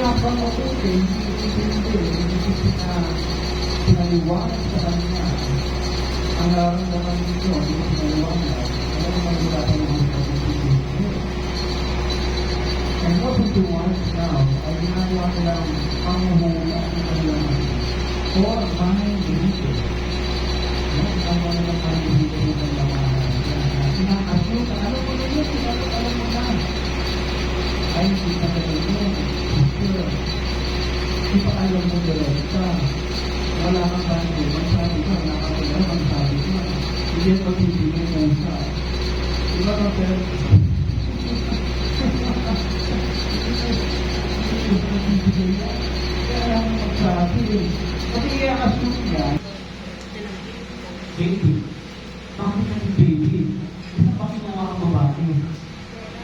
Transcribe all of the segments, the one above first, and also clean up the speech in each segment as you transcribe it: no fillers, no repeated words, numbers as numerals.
habang mabuti, hindi na pinaliwanag sa kanya. Ang nararamdaman ninyo, hindi ko pinaliwanag. Ano naman yung tatanungin sa pagkikita? And what we do want now, ay ginagawa nilang panguhula ng kanilang for mind reason. Ginagawa nilang panguhula ng kanilang sinakasyon, alam mo na yun, alam mo na. Ay, hindi ka na yun. Hindi pa alam mo direkta. Wala kang bandi. Magsabi ka, nakapila, magsabi ka. Hindi ang pagpipigay mo sa. Diba ka, pero kaya ang magsabi. Kasi i-assume niya, baby. Bakit natin baby? Bakit mo mga babae?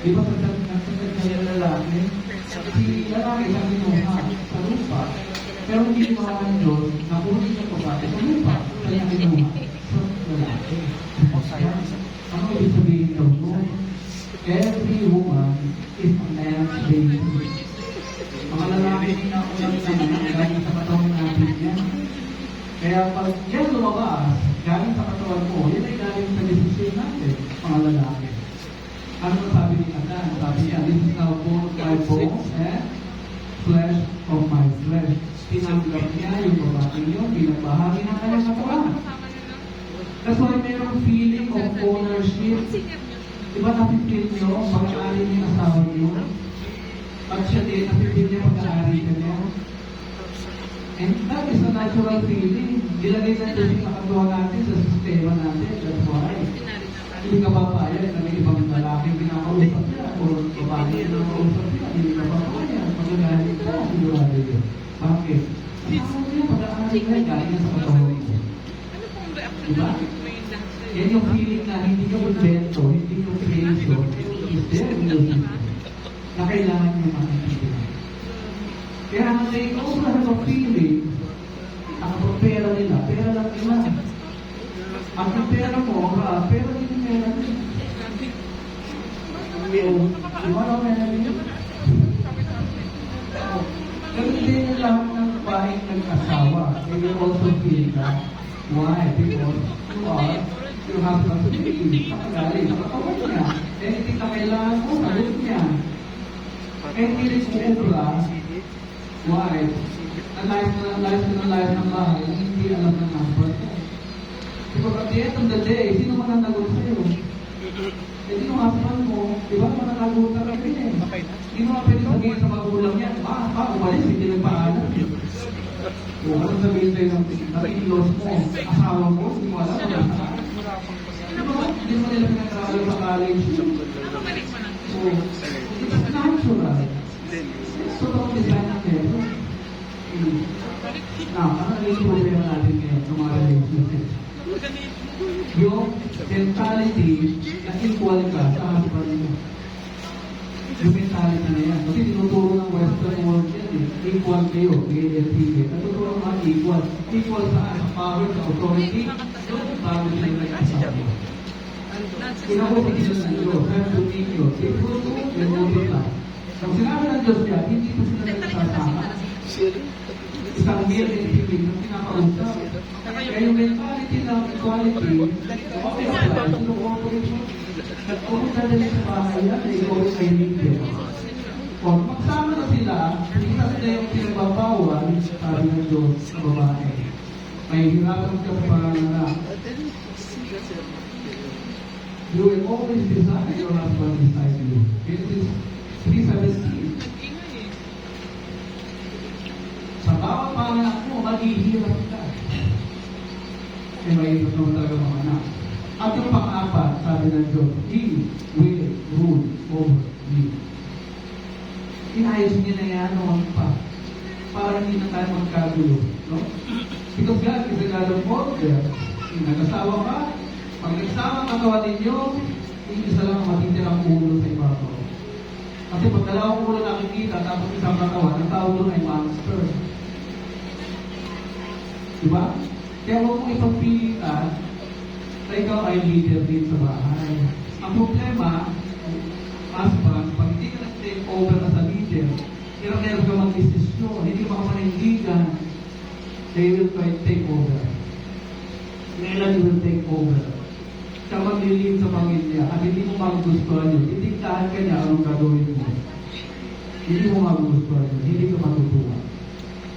Di ba kaya lalaki? Si lalaki sa kinuha sa lupa. Pero hindi mawakan Diyos na kunin sa babae sa lupa. Kaya kinuha sa lalaki. Ano ibig sabihin daw mo? Every woman is a man's baby. Mga lalaki na ulang naman galing sa katawan natin yan. Kaya pag yan lumabas, galing sa katawan mo, yan ay galing sa desisyon natin, mga lalaki. Ano sabi ni Adan? Sabi niya, this is now bone of my bones and flesh of my flesh. Tinanggap niya yung babae niyo bilang bahagi ng kanyang katawan. That's why mayroong feeling of ownership. Diba napipil niyo, pag-aari niyo yung asawa niyo? Pag siya din, napipil niya pag-aari niyo? And that is a natural feeling. Dilagay natin yung makagawa natin sa sistema natin. That's why. Hindi ka papayag na may ibang lalaking pinakausap niya o babae na pinakausap niya. Hindi ka papayag. Magagalit ka. Sigurado yun. Bakit? Kasi niya pag-aari ka galing sa katawan mo. Diba? Yan yung feeling na hindi ka invento, hindi yung creation, is there in na kailangan nyo makikita. Kaya ang they also have a feeling, ang pera nila, pera lang nila. Ang pera mo, pera din yung pera nila. Di ba naman na nila? Ganun din yung lahat ng bahay nag-asawa. They will also feel that. Why? Because you have to be nakagaling sa katawan niya. Anything na kailangan mo, sagot niya. Hindi rin kuubra. Why? Ang life ng bahay, hindi alam ng husband mo. Because at the end of the day, sino mananagot sa'yo? Hindi yung husband mo, di ba mananagot ka rin eh. Hindi mo nga pwede sabihin sa magulang yan, umalis, hindi nagpaalam. O, anong sabihin sa'yo ng in-laws mo, asawa mo, hindi mo alam, hindi mo nila pinag-aaral sa college. So, it's natural. So, ang design natin, now, ano na yung problema natin ngayon sa mga relationship? Yung mentality na equal ka sa husband mo. Yung mentality na yan. Kasi tinuturo ng Western world yan eh. Equal kayo, ALTV. Natuturo mga equal. Equal sa power, sa authority. Yung power na yung nag-asabi. Kinabuti sila ng Diyos, kaya tumin nyo. Ipruto, yung ulit lang. Kung sinabi ng Diyos yan, hindi po sila nagsasama. Isang mere entity na pinakausap. Kaya yung mentality ng equality, okay na, sinukorporate mo. Kung dadali sa bahay yan, ay ikaw ay leader. Kung magsama na sila, hindi na sila yung pinagbabawal, sabi ng Diyos sa babae. May hirapan ka sa panganak. You will always desire your husband beside you. Genesis 3:17. Sa bawat panganak mo, maghihirap ka. Eh, mahirap naman talaga mga anak. At yung pang-apat, sabi ng Diyos, He will rule over you. Inayos niya na yan noon pa. Para hindi na tayo magkagulo. No? Because God is a God of order. Nag-asawa ka, pag nagsama ang katawan ninyo, hindi isa lang matitirang ulo sa ibabaw. Kasi pag dalawang ulo nakikita, tapos isang katawan, ang tawag doon ay monster. Diba? Kaya huwag mong ipagpilitan na ikaw ay leader din sa bahay. Ang problema, husband, pag hindi ka nag-take over na sa leader, Kailangan meron ka mag-desisyon, hindi ka makapanindigan. They will try to take over. Melody will take over. Siya maglilid sa pamilya at hindi mo magugustuhan yun. Idiktahan ka niya anong gagawin mo. Hindi mo magugustuhan yun. Hindi ka matutuwa.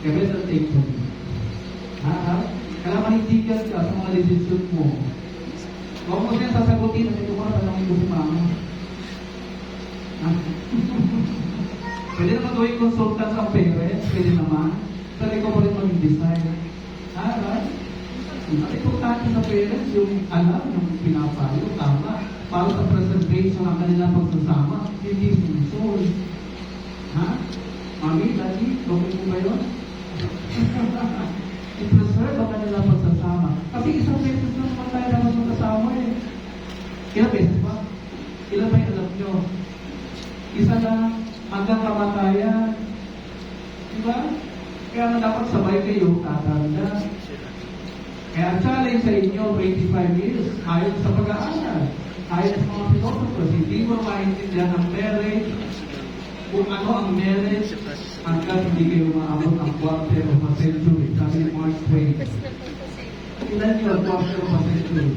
Kaya better take from you. Kaya manindigan ka sa mga desisyon mo. Huwag mo siya sasagutin at ito ka tanongin ko si mama. Pwede naman gawing consultant sa parents, pwede naman. Pero ikaw pa rin mag-design. Right? Ang importante sa parents, yung alam, yung pinapayo, tama. Para sa presentation ng kanilang pagsasama, hindi susunod. Mami, daddy, okay po ba yun? I-preserve ang kanilang pagsasama. Kasi isang beses na naman tayo naman magkasama eh. Ilang beses ba? Ilan ba yung alam nyo? Isa lang, hanggang kamatayan. Diba? Kaya na dapat sabay kayo, tatanda. Kaya challenge sa inyo, 25 years, ayon sa pag-aaral, ayon sa mga philosophers, hindi mo maintindihan ang marriage, kung ano ang marriage, hanggang hindi kayo maabot ang quarter of a century. Sabi ni Mark Twain. Ilan yun, quarter of a century?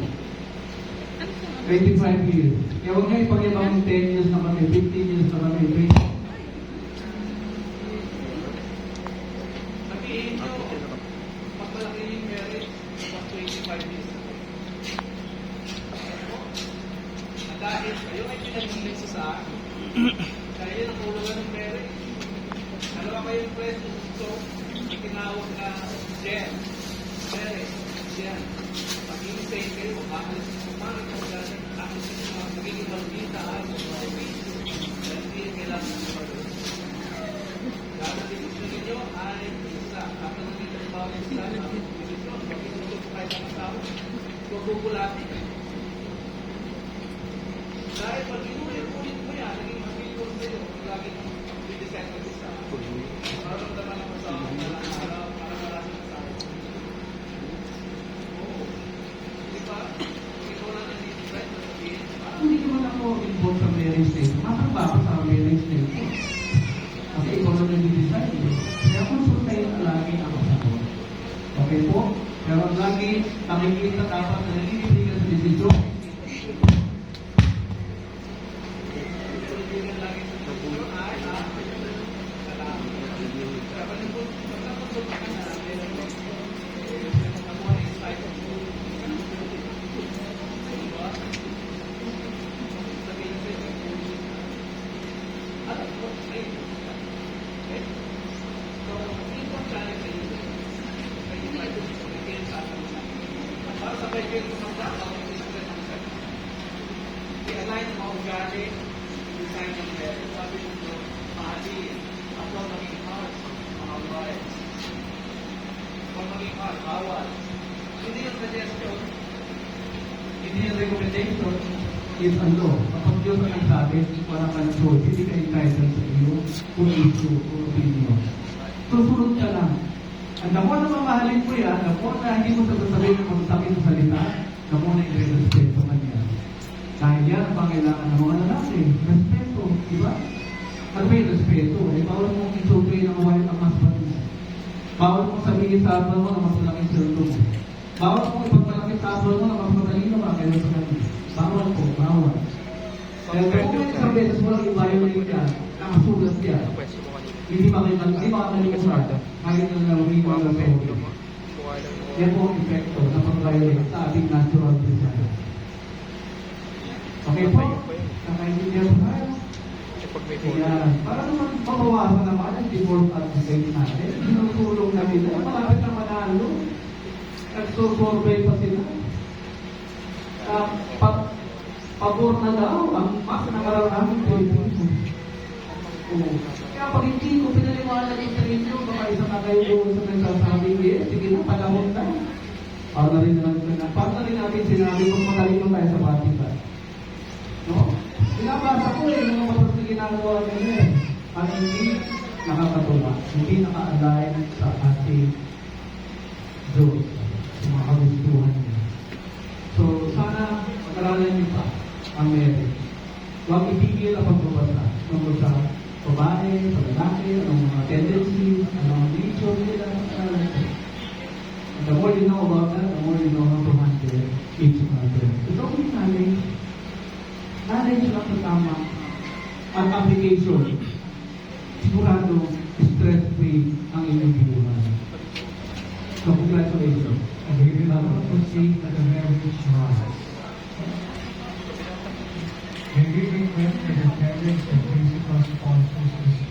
25 years. Kaya huwag nga ipag-ibang 10 years na kami, 15 years na kami, 20. Sabihin nyo, mas malaki yung marriage, mas 25 years. Dahil kayo ay pinag-ilig sa akin. Dahil ang ulungan ng marriage. Dalawa kayong preso, so itinawag na Jen. Marriage, Jen. Pag-iisay kayo, makalis kumain ang dahil akin sa mga magiging maldita ay mga ways. Dahil hindi kailangan ng marriage. Dahil ang desisyon ninyo ay isa. Kapag nandito ang bawang isa, ang desisyon, pag-inulit ko kayo ng asawa, gugugulatin. Dahil pag inulit mo yan, naging mag-iwan sa'yo, lagi kang i-descend ng isa. Parang naman ang asawa, parang marami ng asawa. Oo. Di ba? Ikaw lang ang i-descend ng sabihin. Hindi naman ako involved sa marriage state. Matrabaho sa marriage state. Kasi ikaw lang ang i-decide. Kaya konsultahin na lagi ang asawa. Okay po? Pero lagi, nakikita dapat na nalilibigan sa desisyon. I-align mo ugali, design ng marriage. Sabi mo, mahalin. Ako ang maging heart, mga wives. Kung maging heart, bawal. Hindi yung suggestion, hindi yung recommendation, is ano, kapag Diyos ang nagsabi, wala ka ng choice, hindi ka entitled sa iyo, kung issue, kung opinion. Susunod ka lang. Ang damo na mamahalin mo yan, damo na hindi mo sasabihin ng masakit sa salita, damo na i-respeto ka niya. Dahil yan ang pangailangan ng mga lalaki. Respeto, di ba? Ano ba yung respeto? Eh, bawal mong insultuin ang wife ang husband mo. Bawal mong sabihin sa husband mo na mas malaking sweldo mo. Bawal mong ipagmalaki sa husband mo na mas matalino ka kaya sa kanya. Bawal po, bawal. Kaya kung may isang beses mo lang i-violate yan, nakasulat yan, hindi makakalimutan. Kahit na narinig ang respeto. Yan po ang epekto na pag-violate sa ating natural desire. Okay po? Nakaintindihan po tayo? Ayan. Para naman mabawasan naman ang divorce advocate natin. Sinutulong na nila. Malapit na manalo. Nagsusurvey pa sila. Pabor na daw ang mas nakararamin ko ito. Kaya pag hindi ko pinaliwanag yung sarili nyo, baka isa na kayo doon sa nagsasabing, sige na, panahon na. Paano rin natin sinabi kung magaling mo tayo sa batikan. No? Binabasa ko mga kapag ginagawa nila ang hindi nakakatuwa, hindi naka-align sa ating Diyos, sa mga kagustuhan niya. So, sana mag-aralan niyo pa ang marriage. Huwag itigil ang pagbabasa tungkol sa babae, sa lalaki, anong you know about that, the more you know how to handle each other. It's only knowledge. Knowledge lang sa tama. At application. Sigurado, stress-free ang inyong buhay. So, congratulations. And we will now proceed to the marriage vows. May we request that the parents and principal sponsors